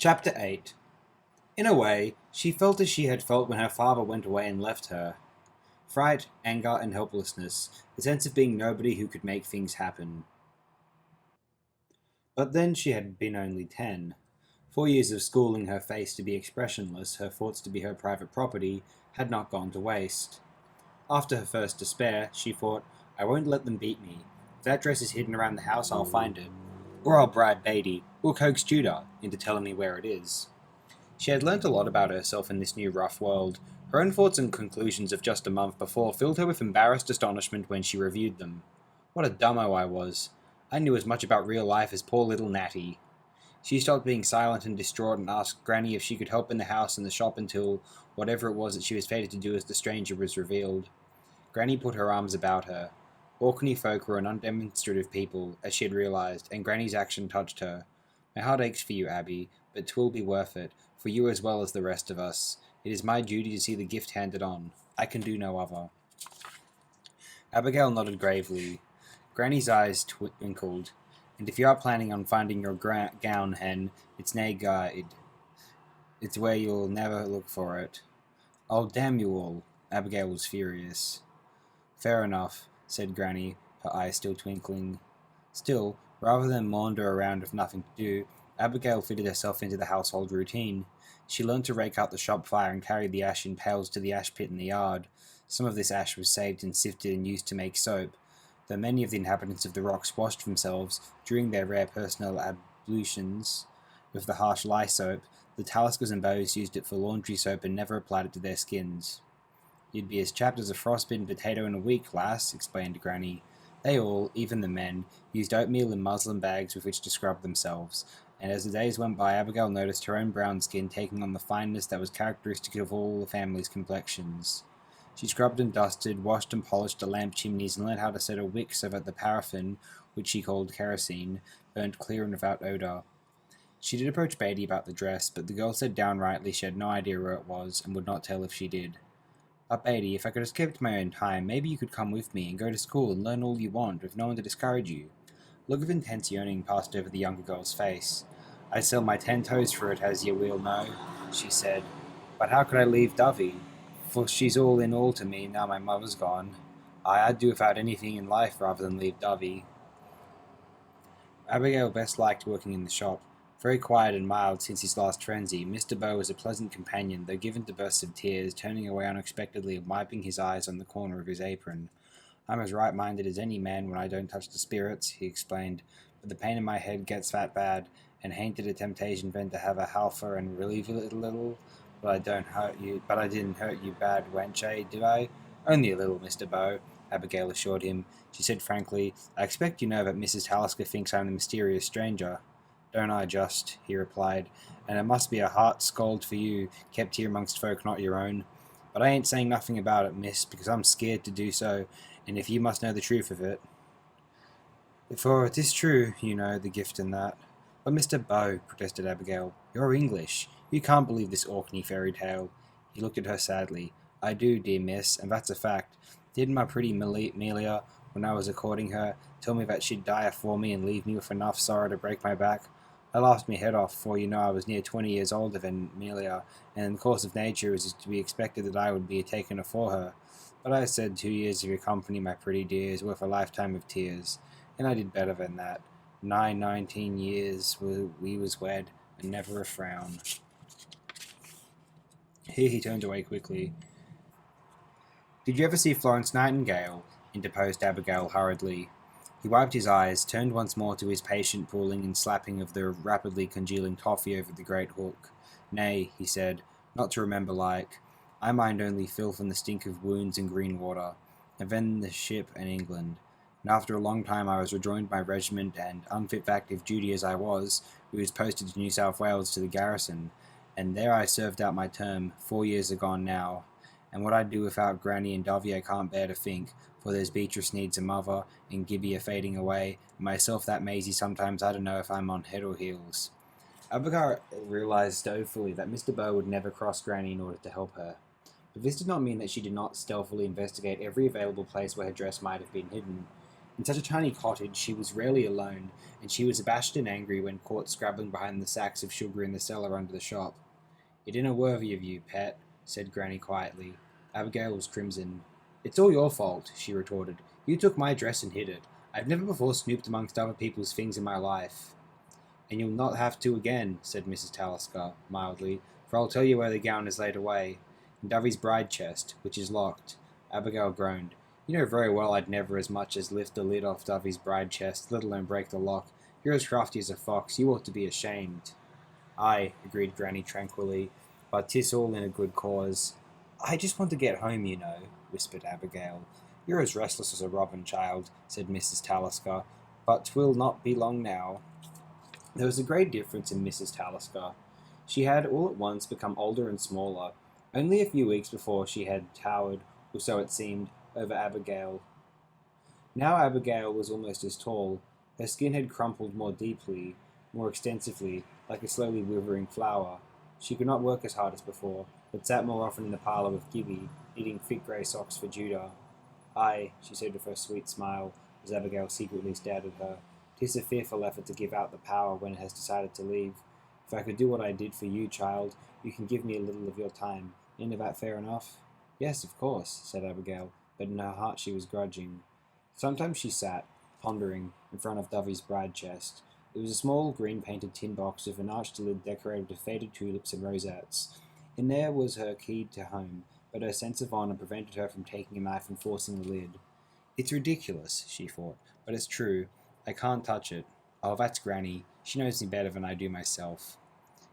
Chapter 8. In a way, she felt as she had felt when her father went away and left her. Fright, anger, and helplessness, the sense of being nobody who could make things happen. But then she had been only 10. 4 years of schooling her face to be expressionless, her thoughts to be her private property, had not gone to waste. After her first despair, she thought, I won't let them beat me. If that dress is hidden around the house, I'll find it. Or I'll bribe Beatie, or coax Judah into telling me where it is. She had learnt a lot about herself in this new rough world. Her own thoughts and conclusions of just a month before filled her with embarrassed astonishment when she reviewed them. What a dumbo I was. I knew as much about real life as poor little Natty. She stopped being silent and distraught and asked Granny if she could help in the house and the shop until whatever it was that she was fated to do as the stranger was revealed. Granny put her arms about her. Orkney folk were an undemonstrative people, as she had realized, and Granny's action touched her. My heart aches for you, Abby, but 'twill be worth it, for you as well as the rest of us. It is my duty to see the gift handed on. I can do no other. Abigail nodded gravely. Granny's eyes twinkled. And if you are planning on finding your gown, hen, it's nae guide. It's where you'll never look for it. Oh, damn you all. Abigail was furious. Fair enough, said Granny, her eyes still twinkling. Still, rather than maunder around with nothing to do, Abigail fitted herself into the household routine. She learned to rake out the shop fire and carry the ash in pails to the ash pit in the yard. Some of this ash was saved and sifted and used to make soap, though many of the inhabitants of the rocks washed themselves, during their rare personal ablutions, with the harsh lye soap. The Taliskers and Bows used it for laundry soap and never applied it to their skins. You'd be as chapped as a frostbitten potato in a week, lass, explained Granny. They all, even the men, used oatmeal in muslin bags with which to scrub themselves, and as the days went by, Abigail noticed her own brown skin taking on the fineness that was characteristic of all the family's complexions. She scrubbed and dusted, washed and polished the lamp chimneys, and learned how to set a wick so that the paraffin, which she called kerosene, burnt clear and without odour. She did approach Beatie about the dress, but the girl said downrightly she had no idea where it was, and would not tell if she did. But Beatie, if I could escape to my own time, maybe you could come with me and go to school and learn all you want, with no one to discourage you. A look of intense yearning passed over the younger girl's face. I'd sell my 10 toes for it, as ye will know, she said. But how could I leave Dovey? For she's all in all to me, now my mother's gone. I'd do without anything in life rather than leave Dovey. Abigail best liked working in the shop. Very quiet and mild since his last frenzy, Mr. Bow was a pleasant companion, though given to bursts of tears, turning away unexpectedly and wiping his eyes on the corner of his apron. I'm as right-minded as any man when I don't touch the spirits, he explained, but the pain in my head gets that bad, and hain't it a temptation then to have a halfer and relieve it a little? But I didn't hurt you bad, wench, eh, did I? Only a little, Mr. Bow, Abigail assured him. She said frankly, I expect you know that Mrs. Talisker thinks I'm the mysterious stranger. Don't I just, he replied, and it must be a heart scald for you, kept here amongst folk not your own. But I ain't saying nothing about it, miss, because I'm scared to do so, and if you must know the truth of it. For it is true, you know, the gift and that. But Mr. Bow, protested Abigail, you're English. You can't believe this Orkney fairy tale. He looked at her sadly. I do, dear miss, and that's a fact. Didn't my pretty Melia, when I was courting her, tell me that she'd die afore me and leave me with enough sorrow to break my back? I laughed me head off, for you know I was near 20 years older than Melia, and in the course of nature it was to be expected that I would be taken afore her. But I said 2 years of your company, my pretty dear, is worth a lifetime of tears, and I did better than that. 19 years we was wed, and never a frown. Here he turned away quickly. Did you ever see Florence Nightingale? Interposed Abigail hurriedly. He wiped his eyes, turned once more to his patient pulling and slapping of the rapidly congealing toffee over the great hook. Nay, he said, not to remember like. I mind only filth and the stink of wounds and green water, and then the ship and England. And after a long time I was rejoined by regiment, and, unfit for active duty as I was posted to New South Wales to the garrison, and there I served out my term, 4 years agone now. And what I'd do without Granny and Dovey I can't bear to think, for there's Beatrice needs a mother, and Gibby a fading away, and myself that Maisie sometimes I don't know if I'm on head or heels. Abigail realized dolefully that Mr. Bow would never cross Granny in order to help her. But this did not mean that she did not stealthily investigate every available place where her dress might have been hidden. In such a tiny cottage she was rarely alone, and she was abashed and angry when caught scrabbling behind the sacks of sugar in the cellar under the shop. "It ain't worthy of you, pet," said Granny quietly. Abigail was crimson. "It's all your fault," she retorted. "You took my dress and hid it. I've never before snooped amongst other people's things in my life." "And you'll not have to again," said Mrs. Talisker, mildly, "for I'll tell you where the gown is laid away. In Dovey's bride chest, which is locked." Abigail groaned. "You know very well I'd never as much as lift the lid off Dovey's bride chest, let alone break the lock. You're as crafty as a fox. You ought to be ashamed." "Aye," agreed Granny tranquilly, "but 'tis all in a good cause." "I just want to get home, you know," whispered Abigail. "You're as restless as a robin, child," said Mrs. Talisker, "but 'twill not be long now." There was a great difference in Mrs. Talisker. She had all at once become older and smaller. Only a few weeks before she had towered, or so it seemed, over Abigail. Now Abigail was almost as tall. Her skin had crumpled more deeply, more extensively, like a slowly withering flower. She could not work as hard as before, but sat more often in the parlour with Gibbie, knitting thick grey socks for Judah. "Aye," she said with her sweet smile, as Abigail secretly stared at her. "'Tis a fearful effort to give out the power when it has decided to leave. If I could do what I did for you, child, you can give me a little of your time. Ain't that fair enough?" "Yes, of course," said Abigail, but in her heart she was grudging. Sometimes she sat, pondering, in front of Dovey's bride chest. It was a small green-painted tin box with an arched lid decorated with faded tulips and rosettes. In there was her key to home, but her sense of honour prevented her from taking a knife and forcing the lid. "It's ridiculous," she thought, "but it's true. I can't touch it. Oh, that's Granny. She knows me better than I do myself."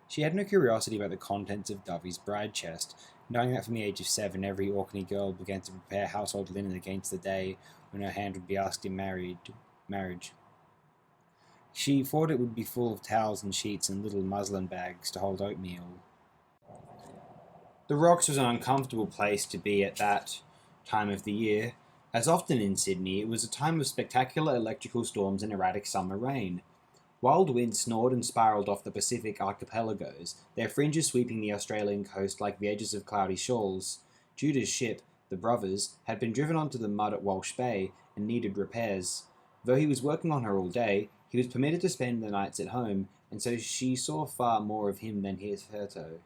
She had no curiosity about the contents of Dovey's bride chest, knowing that from the age of 7 every Orkney girl began to prepare household linen against the day when her hand would be asked in marriage. She thought it would be full of towels and sheets and little muslin bags to hold oatmeal. The Rocks was an uncomfortable place to be at that time of the year. As often in Sydney, it was a time of spectacular electrical storms and erratic summer rain. Wild winds snored and spiraled off the Pacific archipelagos, their fringes sweeping the Australian coast like the edges of cloudy shawls. Judah's ship, the Brothers, had been driven onto the mud at Walsh Bay and needed repairs. Though he was working on her all day, he was permitted to spend the nights at home, and so she saw far more of him than hitherto.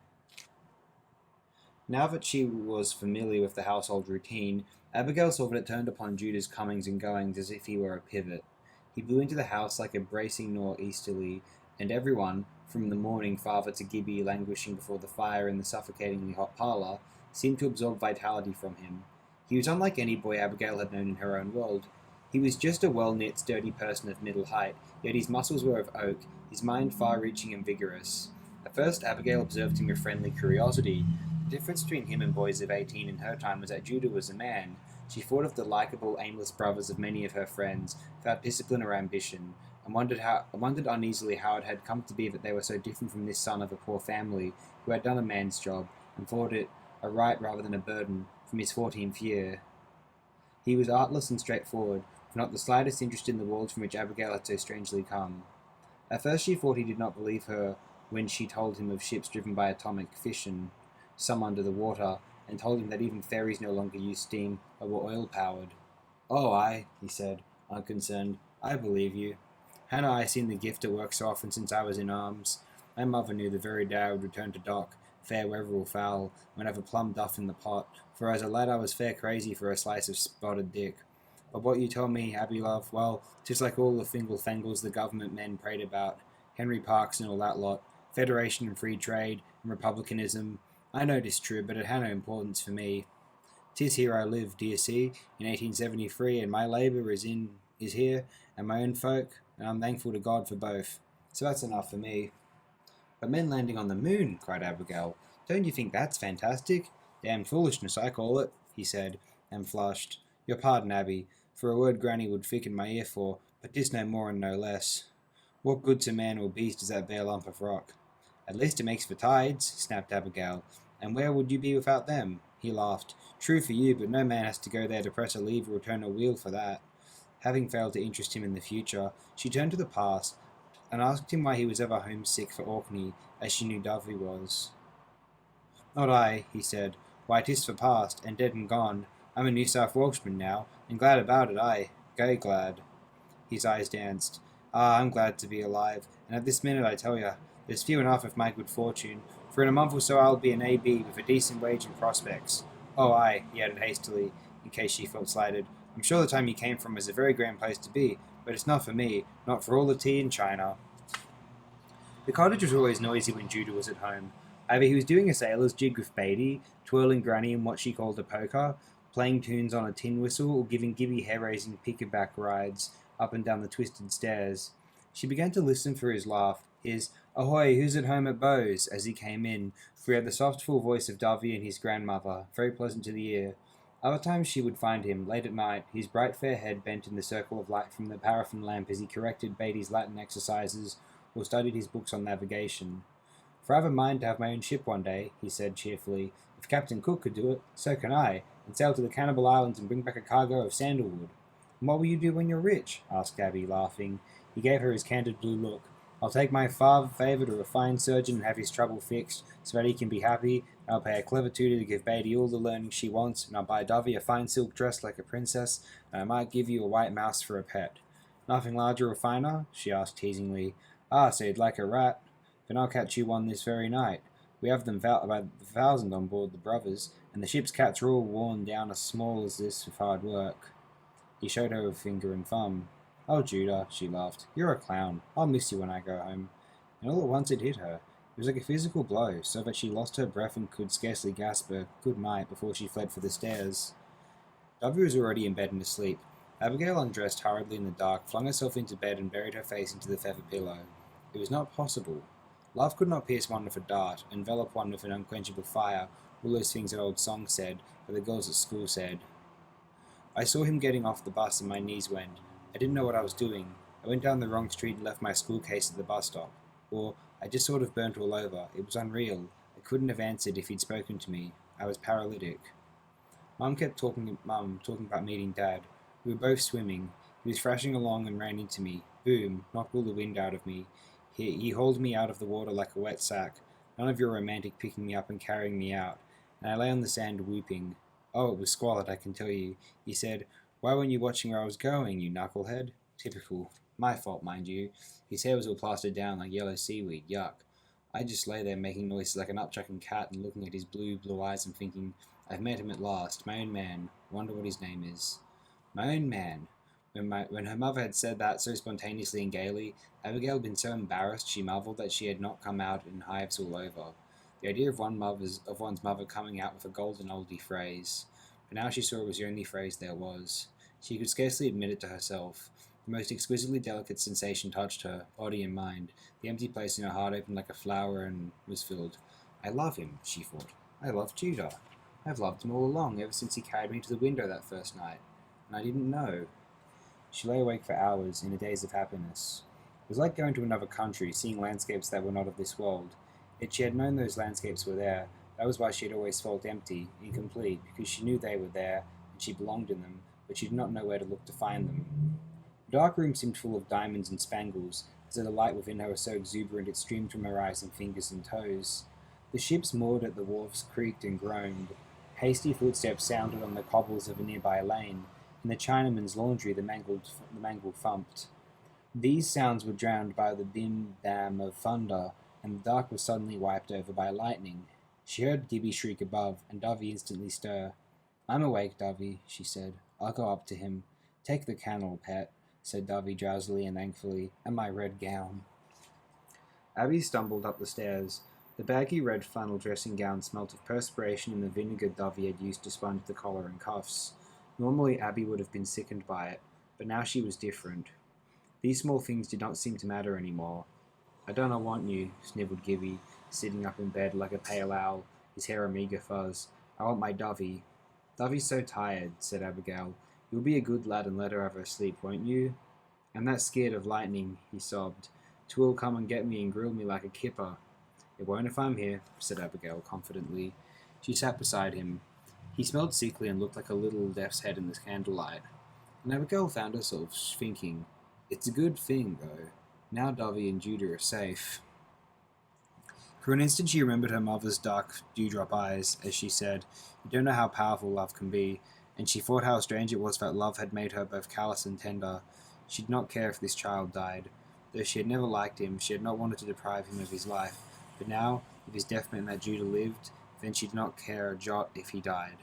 Now that she was familiar with the household routine, Abigail saw that it turned upon Judah's comings and goings as if he were a pivot. He blew into the house like a bracing northeasterly, and everyone, from the mourning father to Gibbie languishing before the fire in the suffocatingly hot parlour, seemed to absorb vitality from him. He was unlike any boy Abigail had known in her own world. He was just a well-knit, sturdy person of middle height, yet his muscles were of oak, his mind far-reaching and vigorous. At first Abigail observed him with friendly curiosity. The difference between him and boys of 18 in her time was that Judah was a man. She thought of the likeable, aimless brothers of many of her friends, without discipline or ambition, and wondered uneasily how it had come to be that they were so different from this son of a poor family, who had done a man's job, and thought it a right rather than a burden, from his 14th year. He was artless and straightforward, with not the slightest interest in the world from which Abigail had so strangely come. At first she thought he did not believe her when she told him of ships driven by atomic fission, some under the water, and told him that even ferries no longer used steam, but were oil-powered. "Oh, aye," he said, unconcerned. "I believe you. Hannah I seen the gift at work so often since I was in arms. My mother knew the very day I would return to dock, fair weather or foul, when I've a plum duff in the pot, for as a lad I was fair crazy for a slice of spotted dick. But what you told me, Abby love, well, 'tis like all the fingle-fangles the government men prayed about, Henry Parkes and all that lot, Federation and free trade, and republicanism. I know 'tis true, but it had no importance for me. 'Tis here I live, d'ye see, in 1873, and my labour is here, and my own folk, and I'm thankful to God for both. So that's enough for me." "But men landing on the moon," cried Abigail. "Don't you think that's fantastic?" "Damned foolishness, I call it," he said, and flushed. "Your pardon, Abby, for a word Granny would thicken my ear for, but 'tis no more and no less. What good to man or beast is that bare lump of rock?" "At least it makes for tides," snapped Abigail. "And where would you be without them?" He laughed. "True for you, but no man has to go there to press a lever or turn a wheel for that." Having failed to interest him in the future, she turned to the past, and asked him why he was ever homesick for Orkney, as she knew Dovey was. "Not I," he said. "Why, 'tis for past, and dead and gone. I'm a New South Welshman now, and glad about it, aye, gay glad." His eyes danced. Ah, I'm glad to be alive, and at this minute I tell you, there's few enough of my good fortune, for in a month or so I'll be an A.B. with a decent wage and prospects. Oh, aye, he added hastily, in case she felt slighted. I'm sure the time you came from is a very grand place to be, but it's not for me, not for all the tea in China. The cottage was always noisy when Judah was at home. Either he was doing a sailor's jig with Beatie, twirling Granny in what she called a poker, playing tunes on a tin whistle, or giving Gibby hair-raising pickaback rides up and down the twisted stairs. She began to listen for his laugh, his "Ahoy, who's at home at Bowes?" as he came in, for he had the soft full voice of Dovey and his grandmother, very pleasant to the ear. Other times she would find him, late at night, his bright fair head bent in the circle of light from the paraffin lamp as he corrected Beattie's Latin exercises or studied his books on navigation. "For I've a mind to have my own ship one day," he said cheerfully. "If Captain Cook could do it, so can I, and sail to the Cannibal Islands and bring back a cargo of sandalwood." "And what will you do when you're rich?" asked Abby, laughing. He gave her his candid blue look. "I'll take my favour to a fine surgeon and have his trouble fixed, so that he can be happy, and I'll pay a clever tutor to give Beattie all the learning she wants, and I'll buy Dovey a fine silk dress like a princess, and I might give you a white mouse for a pet." "Nothing larger or finer?" she asked teasingly. "Ah, so you'd like a rat? Then I'll catch you one this very night. We have them about 1,000 on board the Brothers, and the ship's cats are all worn down as small as this with hard work." He showed her a finger and thumb. "Oh, Judah," she laughed, "you're a clown. I'll miss you when I go home." And all at once it hit her. It was like a physical blow, so that she lost her breath and could scarcely gasp a "good night" before she fled for the stairs. Dovey was already in bed and asleep. Abigail undressed hurriedly in the dark, flung herself into bed, and buried her face into the feather pillow. It was not possible. Love could not pierce one with a dart, envelop one with an unquenchable fire, all those things that old song said, that the girls at school said. "I saw him getting off the bus and my knees went. I didn't know what I was doing. I went down the wrong street and left my school case at the bus stop. Or, I just sort of burnt all over. It was unreal. I couldn't have answered if he'd spoken to me. I was paralytic." Mum kept talking about meeting Dad. We were both swimming. He was thrashing along and ran into me. Boom, knocked all the wind out of me. He hauled me out of the water like a wet sack. None of your romantic picking me up and carrying me out. And I lay on the sand whooping. Oh, it was squalid, I can tell you. He said, "Why weren't you watching where I was going, you knucklehead?" Typical. My fault, mind you. His hair was all plastered down like yellow seaweed. Yuck. I just lay there making noises like an upchucking cat and looking at his blue eyes and thinking, I've met him at last. My own man. Wonder what his name is. My own man. When her mother had said that so spontaneously and gaily, Abigail had been so embarrassed she marvelled that she had not come out in hives all over. The idea of one's mother coming out with a golden oldie phrase. But now she saw it was the only phrase there was. She could scarcely admit it to herself. The most exquisitely delicate sensation touched her, body and mind. The empty place in her heart opened like a flower and was filled. I love him, she thought. I love Judah. I've loved him all along, ever since he carried me to the window that first night. And I didn't know. She lay awake for hours, in a daze of happiness. It was like going to another country, seeing landscapes that were not of this world. Yet she had known those landscapes were there. That was why she had always felt empty, incomplete, because she knew they were there, and she belonged in them, but she did not know where to look to find them. The dark room seemed full of diamonds and spangles, as though the light within her was so exuberant it streamed from her eyes and fingers and toes. The ships moored at the wharfs creaked and groaned. Hasty footsteps sounded on the cobbles of a nearby lane. In the Chinaman's laundry the mangle thumped. These sounds were drowned by the bim-bam of thunder, and the dark was suddenly wiped over by lightning. She heard Gibby shriek above, and Dovey instantly stir. I'm awake, Dovey, she said. I'll go up to him. Take the candle, pet, said Dovey drowsily and thankfully, and my red gown. Abby stumbled up the stairs. The baggy red flannel dressing gown smelt of perspiration and the vinegar Dovey had used to sponge the collar and cuffs. Normally Abby would have been sickened by it, but now she was different. These small things did not seem to matter anymore. I don't want you, snivelled Gibby, sitting up in bed like a pale owl, his hair a meagre fuzz. I want my Dovey. Dovey's so tired, said Abigail. You'll be a good lad and let her have her sleep, won't you? I'm that scared of lightning, he sobbed. Twill come and get me and grill me like a kipper. It won't if I'm here, said Abigail confidently. She sat beside him. He smelled sickly and looked like a little death's head in the candlelight. And Abigail found herself thinking, it's a good thing, though. Now Dovey and Judah are safe. For an instant she remembered her mother's dark dewdrop eyes, as she said, You don't know how powerful love can be, and she thought how strange it was that love had made her both callous and tender. She did not care if this child died. Though she had never liked him, she had not wanted to deprive him of his life. But now, if his death meant that Judah lived, then she did not care a jot if he died.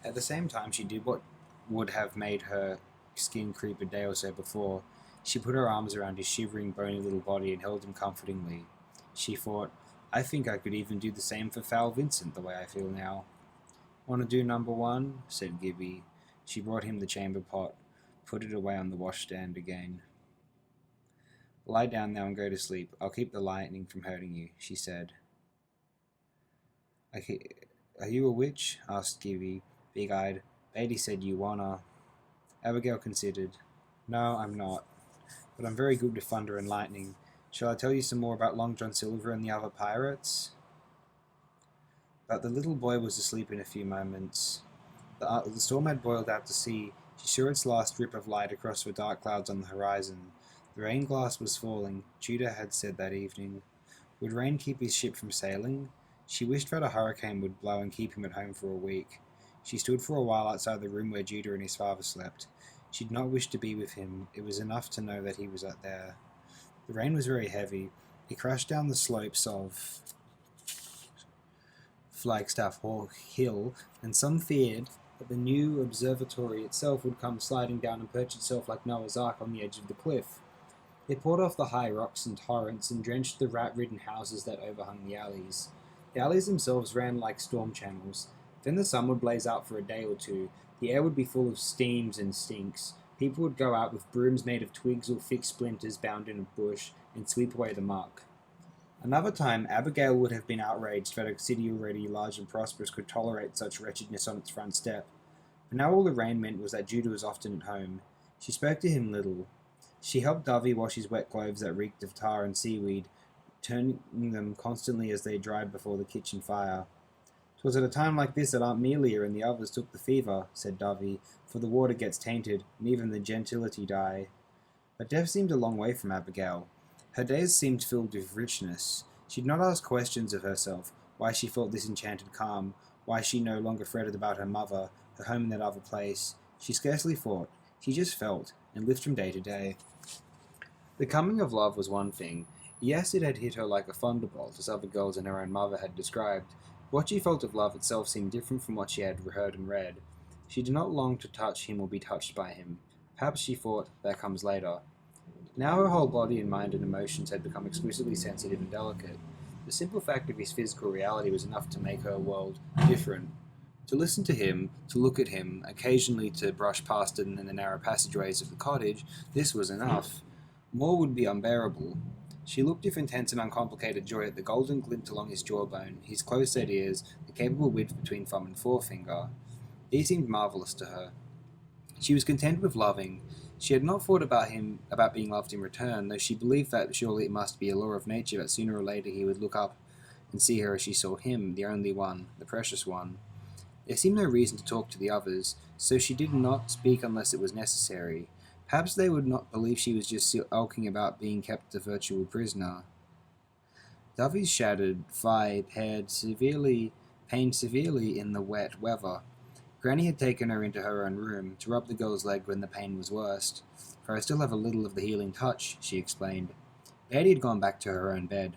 At the same time, she did what would have made her skin creep a day or so before. She put her arms around his shivering, bony little body and held him comfortingly. She thought, I think I could even do the same for foul Vincent the way I feel now. Want to do number one? Said Gibby. She brought him the chamber pot, put it away on the washstand again. Lie down now and go to sleep. I'll keep the lightning from hurting you, she said. Are you a witch? Asked Gibby, big-eyed. Beatie said you wanna. Abigail considered. No, I'm not. But I'm very good with thunder and lightning. Shall I tell you some more about Long John Silver and the other pirates? But the little boy was asleep in a few moments. The storm had boiled out to sea. She saw its last rip of light across the dark clouds on the horizon. The rain glass was falling, Judah had said that evening. Would rain keep his ship from sailing? She wished that a hurricane would blow and keep him at home for a week. She stood for a while outside the room where Judah and his father slept. She did not wish to be with him. It was enough to know that he was out there. The rain was very heavy. It crashed down the slopes of Flagstaff Hill, and some feared that the new observatory itself would come sliding down and perch itself like Noah's Ark on the edge of the cliff. It poured off the high rocks in torrents and drenched the rat-ridden houses that overhung the alleys. The alleys themselves ran like storm channels. Then the sun would blaze out for a day or two. The air would be full of steams and stinks. People would go out with brooms made of twigs or thick splinters bound in a bush and sweep away the muck. Another time, Abigail would have been outraged that a city already large and prosperous could tolerate such wretchedness on its front step. But now all the rain meant was that Judah was often at home. She spoke to him little. She helped Dovey wash his wet clothes that reeked of tar and seaweed, turning them constantly as they dried before the kitchen fire. "'Twas at a time like this that Aunt Melia and the others took the fever," said Dovey, "for the water gets tainted, and even the gentility die." But death seemed a long way from Abigail. Her days seemed filled with richness. She did not ask questions of herself, why she felt this enchanted calm, why she no longer fretted about her mother, her home in that other place. She scarcely thought. She just felt, and lived from day to day. The coming of love was one thing. Yes, it had hit her like a thunderbolt, as other girls and her own mother had described. What she felt of love itself seemed different from what she had heard and read. She did not long to touch him or be touched by him. Perhaps she thought, that comes later. Now her whole body and mind and emotions had become exquisitely sensitive and delicate. The simple fact of his physical reality was enough to make her world different. To listen to him, to look at him, occasionally to brush past him in the narrow passageways of the cottage, this was enough. More would be unbearable. She looked with intense and uncomplicated joy at the golden glint along his jawbone, his close-set ears, the capable width between thumb and forefinger. These seemed marvellous to her. She was content with loving. She had not thought about being loved in return, though she believed that surely it must be a law of nature that sooner or later he would look up and see her as she saw him, the only one, the precious one. There seemed no reason to talk to the others, so she did not speak unless it was necessary. Perhaps they would not believe she was just sulking about being kept a virtual prisoner. Dovey's shattered thigh pained severely in the wet weather. Granny had taken her into her own room to rub the girl's leg when the pain was worst. "For I still have a little of the healing touch," she explained. Beatie had gone back to her own bed.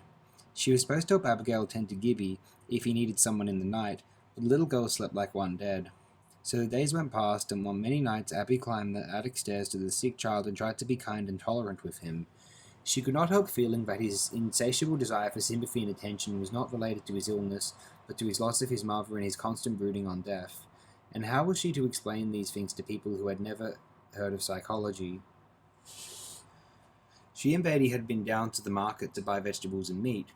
She was supposed to help Abigail tend to Gibby if he needed someone in the night, but the little girl slept like one dead. So the days went past, and on many nights Abby climbed the attic stairs to the sick child and tried to be kind and tolerant with him. She could not help feeling that his insatiable desire for sympathy and attention was not related to his illness, but to his loss of his mother and his constant brooding on death. And how was she to explain these things to people who had never heard of psychology? She and Beatie had been down to the market to buy vegetables and meat.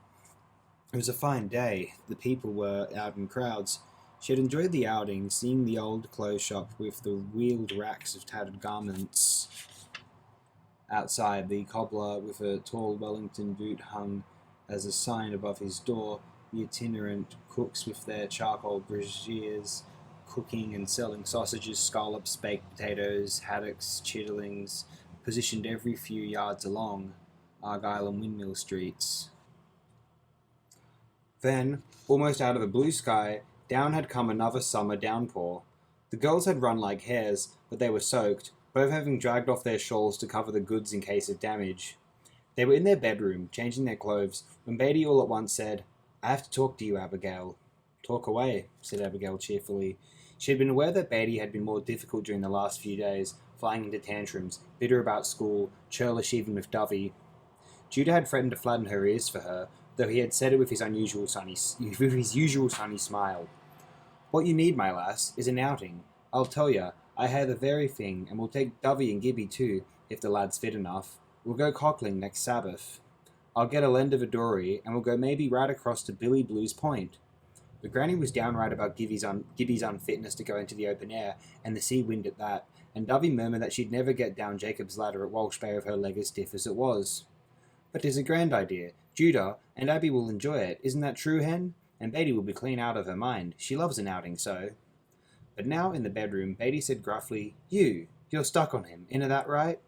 It was a fine day. The people were out in crowds. She had enjoyed the outing, seeing the old clothes shop with the wheeled racks of tattered garments outside, the cobbler with a tall Wellington boot hung as a sign above his door, the itinerant cooks with their charcoal braziers, cooking and selling sausages, scallops, baked potatoes, haddocks, chitterlings, positioned every few yards along Argyle and Windmill streets. Then, almost out of a blue sky, down had come another summer downpour. The girls had run like hares, but they were soaked. both having dragged off their shawls to cover the goods in case of damage. They were in their bedroom, changing their clothes, when Beatie all at once said, "I have to talk to you, Abigail." "Talk away," said Abigail cheerfully. She had been aware that Beatie had been more difficult during the last few days, flying into tantrums, bitter about school, churlish even with Dovey. Judah had threatened to flatten her ears for her, though he had said it with his usual sunny smile. "What you need, my lass, is an outing. I'll tell ya, I hae the very thing, and we'll take Dovey and Gibby too, if the lad's fit enough. We'll go cockling next Sabbath. I'll get a lend of a dory, and we'll go maybe right across to Billy Blue's Point." But Granny was downright about Gibby's unfitness to go into the open air, and the sea wind at that, and Dovey murmured that she'd never get down Jacob's ladder at Walsh Bay with her leg as stiff as it was. "But 'tis a grand idea. Judah and Abby will enjoy it. Isn't that true, Hen? And Beatie will be clean out of her mind. She loves an outing so." But now, in the bedroom, Beatie said gruffly, You're stuck on him. Inna that right?"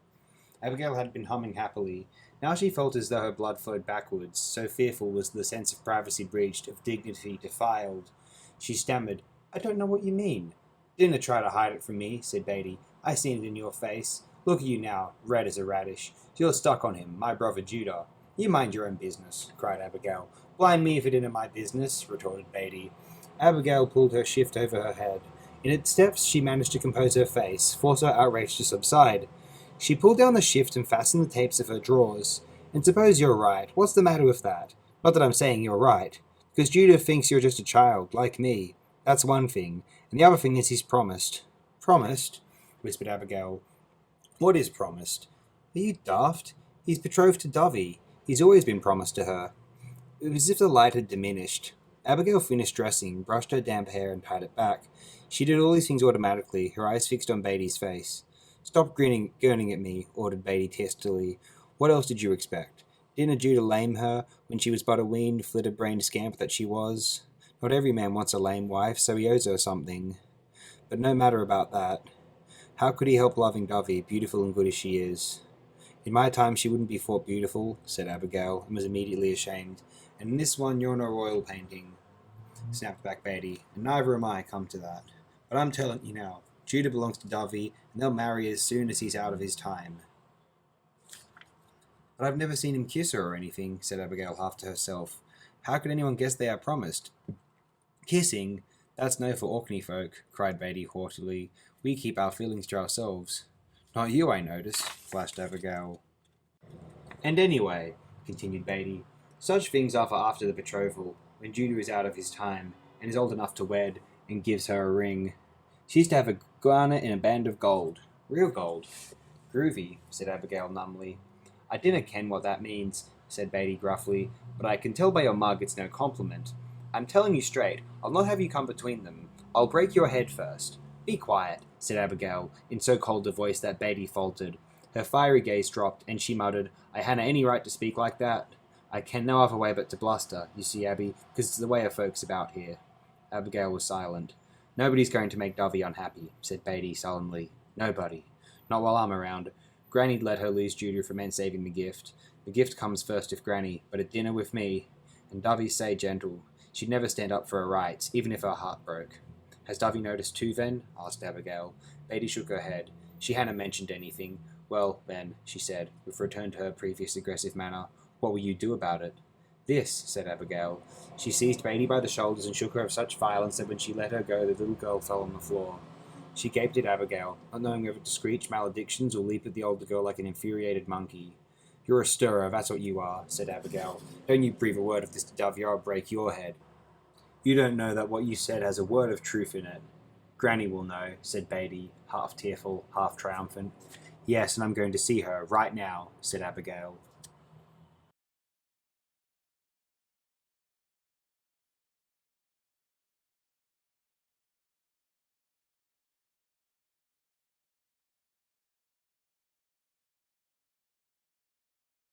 Abigail had been humming happily. Now she felt as though her blood flowed backwards, so fearful was the sense of privacy breached, of dignity defiled. She stammered, "I don't know what you mean." "Dinna try to hide it from me," said Beatie. "I seen it in your face. Look at you now, red as a radish. You're stuck on him, my brother Judah." "You mind your own business," cried Abigail. "Blind me if it isn't my business," retorted Beatie. Abigail pulled her shift over her head. In its depths she managed to compose her face, force her outrage to subside. She pulled down the shift and fastened the tapes of her drawers. "And suppose you're right. What's the matter with that? Not that I'm saying you're right. Because Judah thinks you're just a child, like me. That's one thing. And the other thing is he's promised." "Promised?" whispered Abigail. "What is promised?" "Are you daft? He's betrothed to Dovey. He's always been promised to her." It was as if the light had diminished. Abigail finished dressing, brushed her damp hair, and tied it back. She did all these things automatically, her eyes fixed on Beatie's face. "Stop grinning at me," ordered Beatie testily. "What else did you expect? Didn't Judah lame her, when she was but a weaned, flitter-brained scamp that she was? Not every man wants a lame wife, so he owes her something. But no matter about that. How could he help loving Dovey, beautiful and good as she is?" "In my time she wouldn't be thought beautiful," said Abigail, and was immediately ashamed. "And in this one you're no royal painting," snapped back Beatie, "and neither am I, come to that. But I'm telling you now, Judah belongs to Dovey, and they'll marry as soon as he's out of his time." "But I've never seen him kiss her or anything," said Abigail half to herself. "How could anyone guess they are promised?" "Kissing? That's no for Orkney folk," cried Beatie haughtily. "We keep our feelings to ourselves." "Not you, I notice," flashed Abigail. "And anyway," continued Beatie, "such things are for after the betrothal, when Judah is out of his time, and is old enough to wed, and gives her a ring. She's to have a garnet in a band of gold. Real gold." "Groovy," said Abigail numbly. "I dinna ken what that means," said Beatie gruffly, "but I can tell by your mug it's no compliment. I'm telling you straight, I'll not have you come between them. I'll break your head first." "Be quiet," said Abigail, in so cold a voice that Beatie faltered. Her fiery gaze dropped, and she muttered, "I hanna any right to speak like that. I ken no other way but to bluster, you see, Abby, because it's the way of folks about here." Abigail was silent. "Nobody's going to make Dovey unhappy," said Beatie sullenly. "Nobody. Not while I'm around. Granny'd let her lose Judah for men saving the gift. The gift comes first with Granny, but at dinner with me. And Dovey's say gentle. She'd never stand up for her rights, even if her heart broke." "Has Dovey noticed too, then?" asked Abigail. Beatie shook her head. She hadn't mentioned anything. "Well, then," she said, with a return to her previous aggressive manner, "what will you do about it?" "This," said Abigail. She seized Beatie by the shoulders and shook her with such violence that when she let her go the little girl fell on the floor. She gaped at Abigail, not knowing whether to screech maledictions or leap at the older girl like an infuriated monkey. "You're a stirrer, that's what you are," said Abigail. "Don't you breathe a word of this to Dovey or I'll break your head." "You don't know that what you said has a word of truth in it." "Granny will know," said Beatie, half tearful, half triumphant. "Yes, and I'm going to see her, right now," said Abigail.